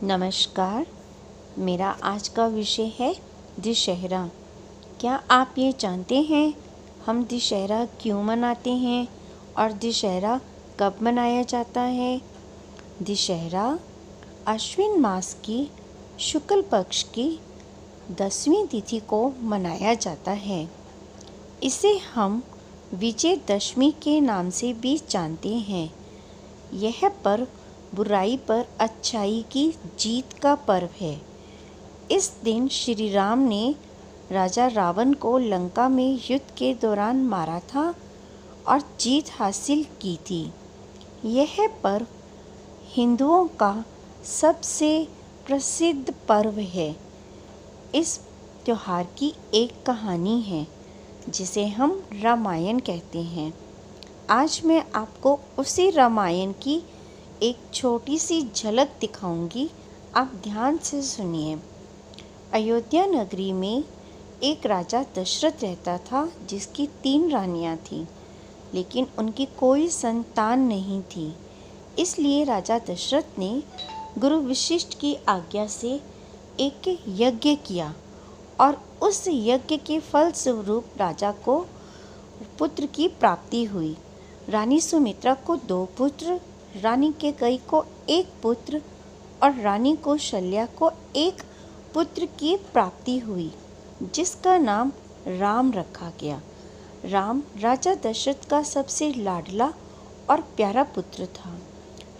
नमस्कार। मेरा आज का विषय है दशहरा। क्या आप ये जानते हैं हम दशहरा क्यों मनाते हैं और दशहरा कब मनाया जाता है? दशहरा आश्विन मास की शुक्ल पक्ष की 10वीं तिथि को मनाया जाता है। इसे हम विजयदशमी के नाम से भी जानते हैं। यह पर्व बुराई पर अच्छाई की जीत का पर्व है। इस दिन श्री राम ने राजा रावण को लंका में युद्ध के दौरान मारा था और जीत हासिल की थी। यह पर्व हिंदुओं का सबसे प्रसिद्ध पर्व है। इस त्योहार की एक कहानी है जिसे हम रामायण कहते हैं। आज मैं आपको उसी रामायण की एक छोटी सी झलक दिखाऊंगी। आप ध्यान से सुनिए। अयोध्या नगरी में एक राजा दशरथ रहता था जिसकी 3 रानियां थीं, लेकिन उनकी कोई संतान नहीं थी। इसलिए राजा दशरथ ने गुरु वशिष्ठ की आज्ञा से एक यज्ञ किया और उस यज्ञ के फल स्वरूप राजा को पुत्र की प्राप्ति हुई। रानी सुमित्रा को 2 पुत्र, रानी कैकेयी को 1 पुत्र और रानी कौशल्या को 1 पुत्र की प्राप्ति हुई, जिसका नाम राम रखा गया। राम राजा दशरथ का सबसे लाडला और प्यारा पुत्र था।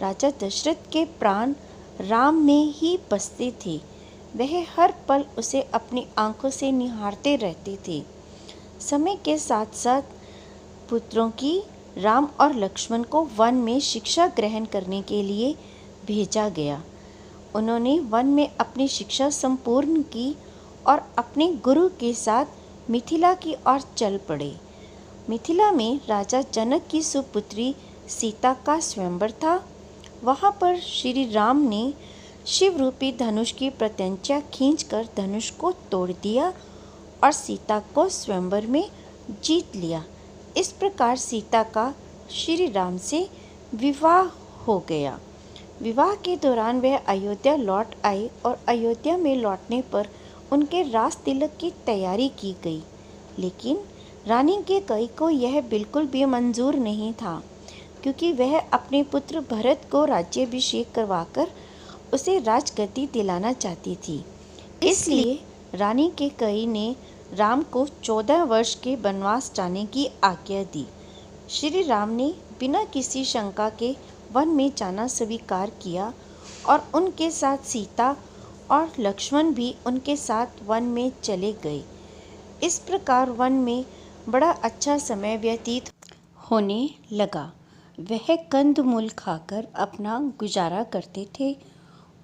राजा दशरथ के प्राण राम में ही बसते थे। वह हर पल उसे अपनी आंखों से निहारते रहते थे। समय के साथ साथ पुत्रों की राम और लक्ष्मण को वन में शिक्षा ग्रहण करने के लिए भेजा गया। उन्होंने वन में अपनी शिक्षा संपूर्ण की और अपने गुरु के साथ मिथिला की ओर चल पड़े। मिथिला में राजा जनक की सुपुत्री सीता का स्वयंवर था। वहाँ पर श्री राम ने शिव रूपी धनुष की प्रत्यंचा खींचकर धनुष को तोड़ दिया और सीता को स्वयंवर में जीत लिया। इस प्रकार सीता का श्री राम से विवाह हो गया। विवाह के दौरान वह अयोध्या लौट आए और अयोध्या में लौटने पर उनके राज तिलक की तैयारी की गई। लेकिन रानी कैकेयी को यह बिल्कुल भी मंजूर नहीं था, क्योंकि वह अपने पुत्र भरत को राज्याभिषेक करवाकर उसे राजगद्दी दिलाना चाहती थी। इसलिए रानी कैकेयी ने राम को 14 वर्ष के वनवास जाने की आज्ञा दी। श्री राम ने बिना किसी शंका के वन में जाना स्वीकार किया और उनके साथ सीता और लक्ष्मण भी उनके साथ वन में चले गए। इस प्रकार वन में बड़ा अच्छा समय व्यतीत होने लगा। वह कंदमूल खाकर अपना गुजारा करते थे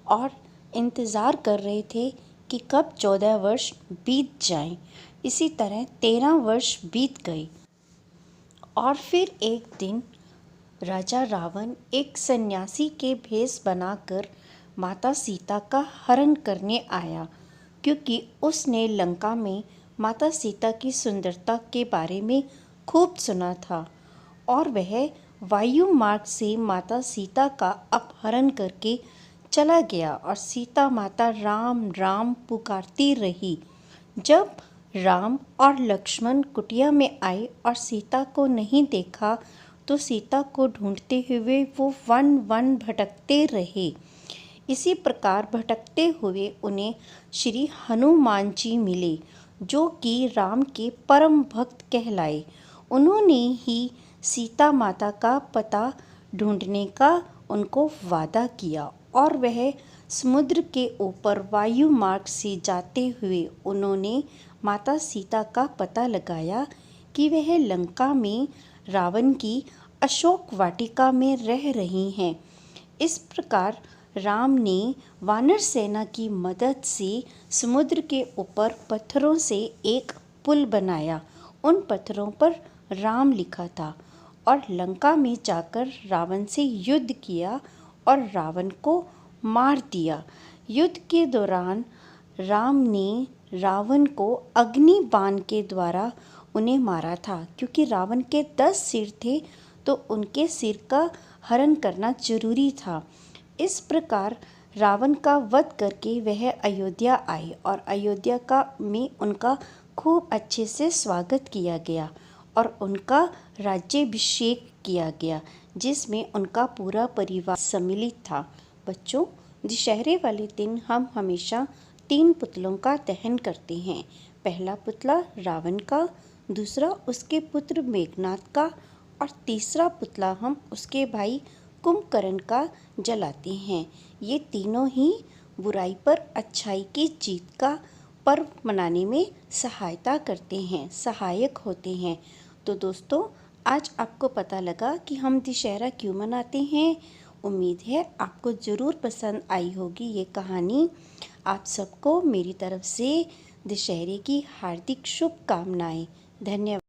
और इंतज़ार कर रहे थे कि कब 14 वर्ष बीत जाएं। इसी तरह 13 वर्ष बीत गए और फिर एक दिन राजा रावण एक सन्यासी के भेष बनाकर माता सीता का हरण करने आया, क्योंकि उसने लंका में माता सीता की सुंदरता के बारे में खूब सुना था और वह वायु मार्ग से माता सीता का अपहरण करके चला गया और सीता माता राम राम पुकारती रही। जब राम और लक्ष्मण कुटिया में आए और सीता को नहीं देखा तो सीता को ढूंढते हुए वो वन वन भटकते रहे। इसी प्रकार भटकते हुए उन्हें श्री हनुमान जी मिले, जो कि राम के परम भक्त कहलाए। उन्होंने ही सीता माता का पता ढूंढने का उनको वादा किया और वह समुद्र के ऊपर वायु मार्ग से जाते हुए उन्होंने माता सीता का पता लगाया कि वह लंका में रावण की अशोक वाटिका में रह रही हैं। इस प्रकार राम ने वानर सेना की मदद से समुद्र के ऊपर पत्थरों से एक पुल बनाया। उन पत्थरों पर राम लिखा था और लंका में जाकर रावण से युद्ध किया और रावण को मार दिया। युद्ध के दौरान राम ने रावण को अग्नि बाण के द्वारा उन्हें मारा था, क्योंकि रावण के 10 सिर थे तो उनके सिर का हरण करना जरूरी था। इस प्रकार रावण का वध करके वह अयोध्या आए और अयोध्या का में उनका खूब अच्छे से स्वागत किया गया और उनका राज्याभिषेक किया गया, जिसमें उनका पूरा परिवार सम्मिलित था। बच्चों, दशहरे वाले दिन हम हमेशा 3 पुतलों का दहन करते हैं। पहला पुतला रावण का, दूसरा उसके पुत्र मेघनाद का और तीसरा पुतला हम उसके भाई कुंभकर्ण का जलाते हैं। ये तीनों ही बुराई पर अच्छाई की जीत का पर्व मनाने में सहायता करते हैं, सहायक होते हैं। तो दोस्तों, आज आपको पता लगा कि हम दशहरा क्यों मनाते हैं। उम्मीद है आपको ज़रूर पसंद आई होगी ये कहानी। आप सबको मेरी तरफ से दशहरे की हार्दिक शुभकामनाएं। धन्यवाद।